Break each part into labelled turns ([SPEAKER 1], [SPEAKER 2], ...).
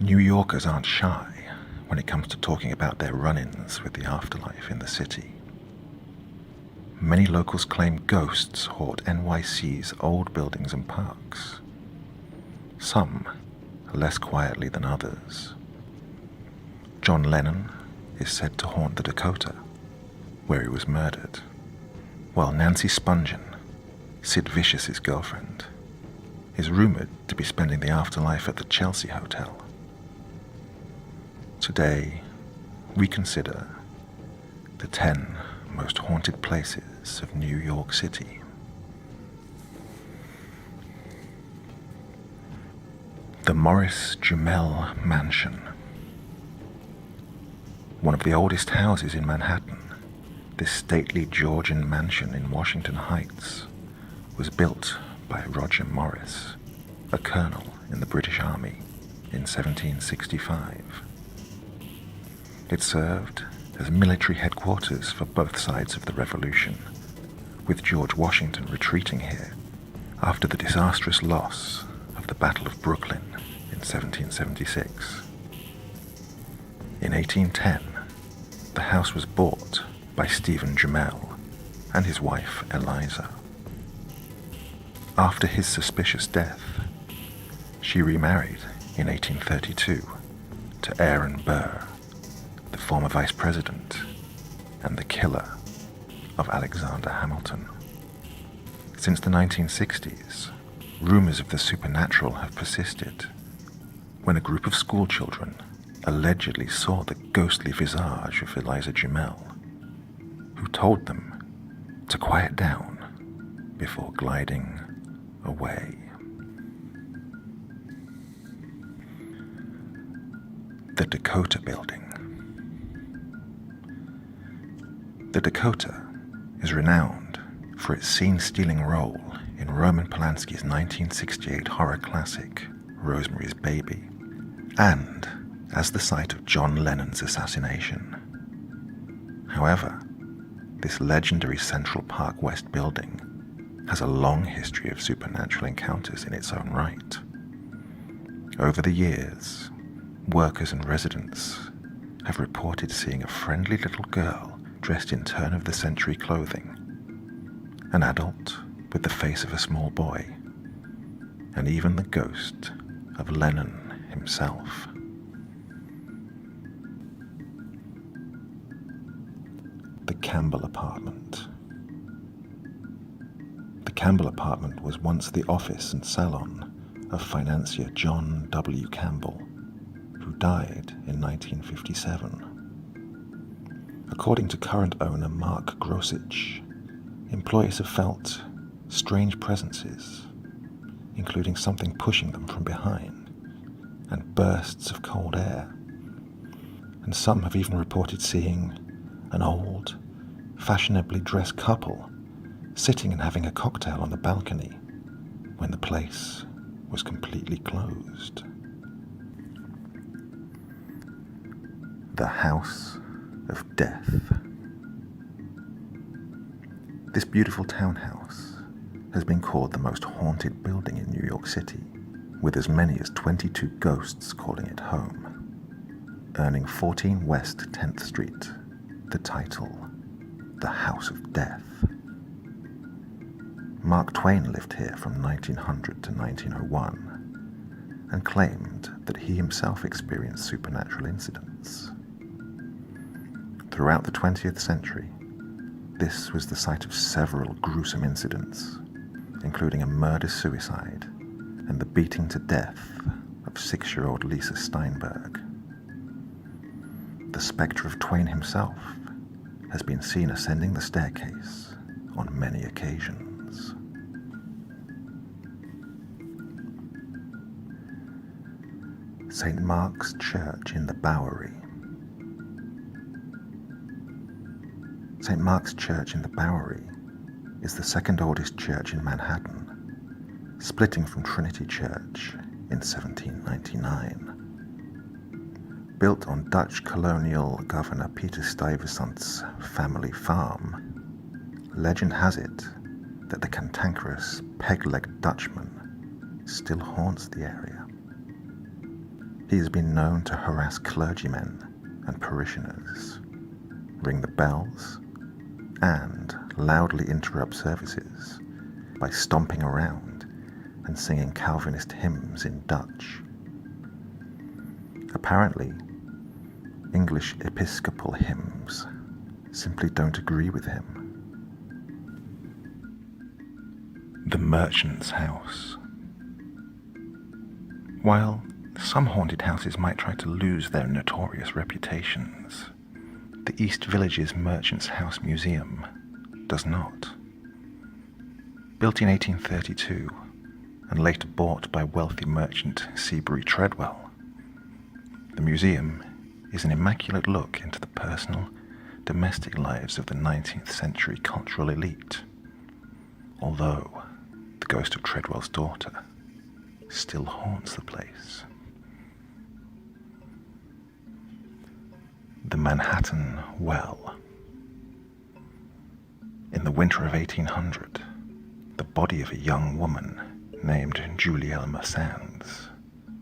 [SPEAKER 1] New Yorkers aren't shy when it comes to talking about their run-ins with the afterlife in the city. Many locals claim ghosts haunt NYC's old buildings and parks. Some less quietly than others. John Lennon is said to haunt the Dakota, where he was murdered, while Nancy Spungen, Sid Vicious's girlfriend, is rumored to be spending the afterlife at the Chelsea Hotel. Today, we consider the 10 most haunted places of New York City. The Morris Jumel Mansion. One of the oldest houses in Manhattan, this stately Georgian mansion in Washington Heights was built by Roger Morris, a colonel in the British Army, in 1765. It served as military headquarters for both sides of the Revolution, with George Washington retreating here after the disastrous loss of the Battle of Brooklyn in 1776. In 1810, the house was bought by Stephen Jumel and his wife Eliza. After his suspicious death, she remarried in 1832 to Aaron Burr, the former vice president and the killer of Alexander Hamilton. Since the 1960s, rumors of the supernatural have persisted when a group of schoolchildren allegedly saw the ghostly visage of Eliza Jumel, who told them to quiet down before gliding away. The Dakota Building. The Dakota is renowned for its scene-stealing role in Roman Polanski's 1968 horror classic, Rosemary's Baby, and as the site of John Lennon's assassination. However, this legendary Central Park West building has a long history of supernatural encounters in its own right. Over the years, workers and residents have reported seeing a friendly little girl dressed in turn-of-the-century clothing, an adult with the face of a small boy, and even the ghost of Lennon himself. The Campbell Apartment. The Campbell Apartment was once the office and salon of financier John W. Campbell, who died in 1957. According to current owner Mark Grosich, employees have felt strange presences, including something pushing them from behind and bursts of cold air. And some have even reported seeing an old, fashionably dressed couple sitting and having a cocktail on the balcony when the place was completely closed. The House of Death. This beautiful townhouse has been called the most haunted building in New York City, with as many as 22 ghosts calling it home, earning 14 West 10th Street the title The House of Death. Mark Twain lived here from 1900 to 1901 and claimed that he himself experienced supernatural incidents. Throughout the 20th century, this was the site of several gruesome incidents, including a murder-suicide and the beating to death of 6-year-old Lisa Steinberg. The spectre of Twain himself has been seen ascending the staircase on many occasions. St. Mark's Church in the Bowery. St. Mark's Church in the Bowery is the second oldest church in Manhattan, splitting from Trinity Church in 1799. Built on Dutch colonial governor Peter Stuyvesant's family farm, legend has it that the cantankerous peg-legged Dutchman still haunts the area. He has been known to harass clergymen and parishioners, ring the bells, and loudly interrupt services by stomping around and singing Calvinist hymns in Dutch. Apparently, English Episcopal hymns simply don't agree with him. The Merchant's House. While some haunted houses might try to lose their notorious reputations, the East Village's Merchant's House Museum does not. Built in 1832 and later bought by wealthy merchant Seabury Treadwell, the museum is an immaculate look into the personal, domestic lives of the 19th century cultural elite, although the ghost of Treadwell's daughter still haunts the place. The Manhattan Well. In the winter of 1800, the body of a young woman named Julie Elmer Sands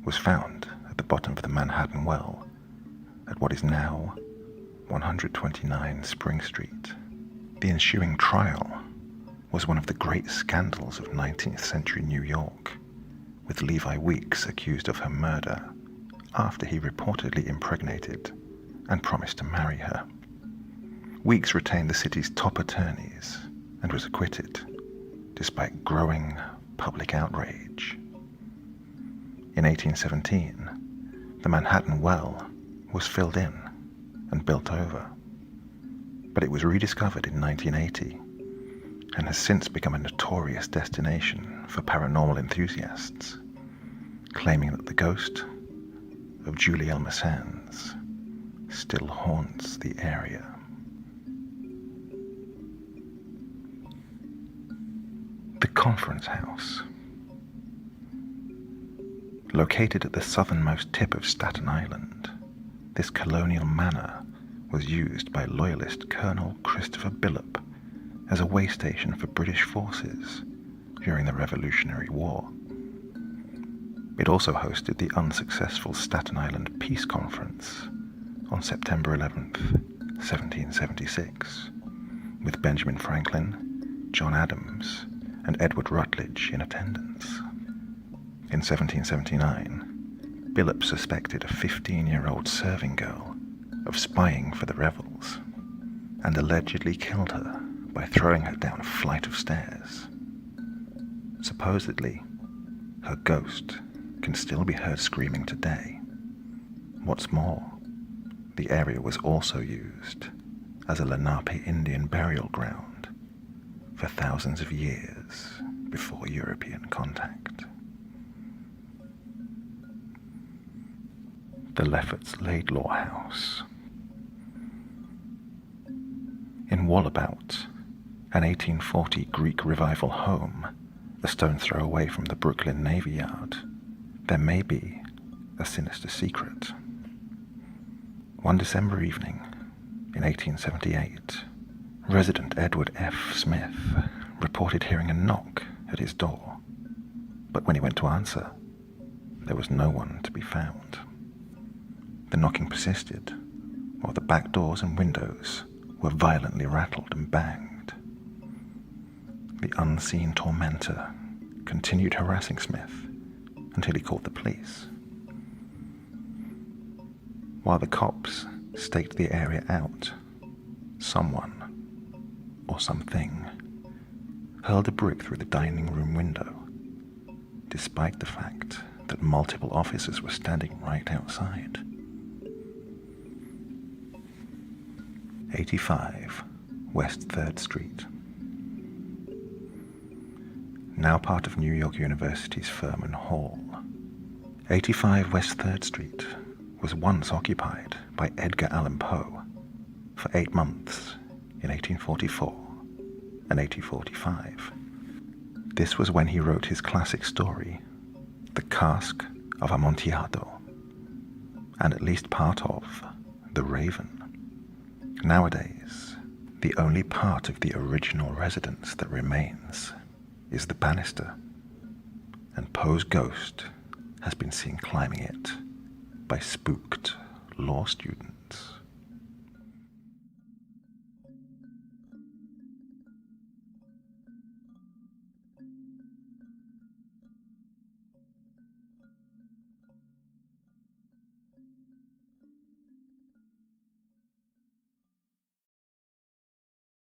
[SPEAKER 1] was found at the bottom of the Manhattan Well at what is now 129 Spring Street. The ensuing trial was one of the great scandals of 19th century New York, with Levi Weeks accused of her murder after he reportedly impregnated and promised to marry her. Weeks retained the city's top attorneys and was acquitted, despite growing public outrage. In 1817, the Manhattan Well was filled in and built over, but it was rediscovered in 1980 and has since become a notorious destination for paranormal enthusiasts, claiming that the ghost of Julie Elmer Sands still haunts the area. The Conference House. Located at the southernmost tip of Staten Island, this colonial manor was used by Loyalist Colonel Christopher Billop as a way station for British forces during the Revolutionary War. It also hosted the unsuccessful Staten Island Peace Conference on September 11th, 1776, with Benjamin Franklin, John Adams, and Edward Rutledge in attendance. In 1779, Billop suspected a 15-year-old serving girl of spying for the rebels and allegedly killed her by throwing her down a flight of stairs. Supposedly, her ghost can still be heard screaming today. What's more, the area was also used as a Lenape Indian burial ground for thousands of years before European contact. The Lefferts Laidlaw House. In Wallabout, an 1840 Greek Revival home, a stone's throw away from the Brooklyn Navy Yard, there may be a sinister secret. One December evening in 1878, resident Edward F. Smith reported hearing a knock at his door, but when he went to answer, there was no one to be found. The knocking persisted, while the back doors and windows were violently rattled and banged. The unseen tormentor continued harassing Smith until he called the police. While the cops staked the area out, someone, or something, hurled a brick through the dining room window, despite the fact that multiple officers were standing right outside. 85 West 3rd Street. Now part of New York University's Furman Hall, 85 West 3rd Street was once occupied by Edgar Allan Poe for 8 months in 1844 and 1845. This was when he wrote his classic story, The Cask of Amontillado, and at least part of The Raven. Nowadays, the only part of the original residence that remains is the banister, and Poe's ghost has been seen climbing it by spooked law students.